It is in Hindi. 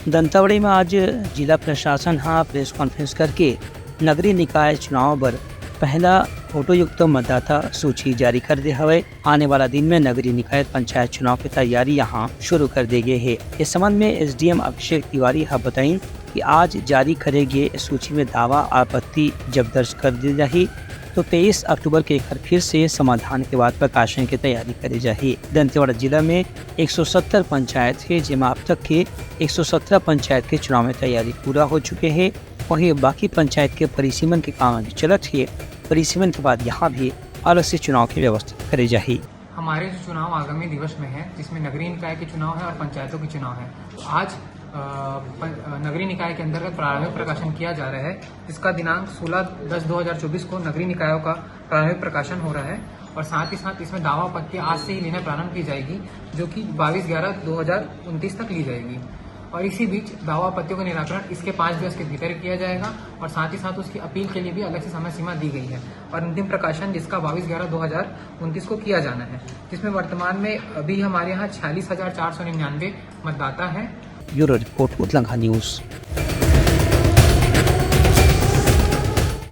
दंतावड़ी में आज जिला प्रशासन प्रेस कॉन्फ्रेंस करके नगरीय निकाय चुनाव पर पहला फोटोयुक्त मतदाता सूची जारी कर दिया है। आने वाला दिन में नगरीय निकाय पंचायत चुनाव की तैयारी यहां शुरू कर दी गई है। इस संबंध में एसडीएम अभिषेक तिवारी बताई कि आज जारी करे गए सूची में दावा आपत्ति जब दर्ज कर दी जाही तो 23 अक्टूबर के एक बार फिर से समाधान के बाद प्रकाशन की तैयारी करी जाही। दंतेवाड़ा जिला में 170 पंचायत है, जिसमें अब तक के 117 पंचायत के चुनाव में तैयारी पूरा हो चुके हैं। वहीं बाकी पंचायत के परिसीमन के काम अभी चलत है। परिसीमन के बाद यहाँ भी अलग से चुनाव की व्यवस्था करी जाही। हमारे जो चुनाव आगामी दिवस में है, जिसमें नगरीय निकाय के चुनाव है और पंचायतों के चुनाव है, तो आज नगरीय निकाय के अंतर्गत प्रारंभिक प्रकाशन किया जा रहा है, जिसका दिनांक 16/10/2024 को नगरीय निकायों का प्रारंभिक प्रकाशन हो रहा है। और साथ ही साथ इसमें दावा आपत्ति आज से ही लेना प्रारंभ की जाएगी, जो कि 22/11/2029 तक ली जाएगी। और इसी बीच दावा आपत्तियों का निराकरण इसके 5 दिवस के भीतर किया जाएगा और साथ ही साथ उसकी अपील के लिए भी अलग से समय सीमा दी गई है। और अंतिम प्रकाशन जिसका 22/11/2029 को किया जाना है, जिसमें वर्तमान में अभी हमारे यहाँ 46,499 मतदाता हैं। ब्यूरो रिपोर्ट उतलंघा न्यूज।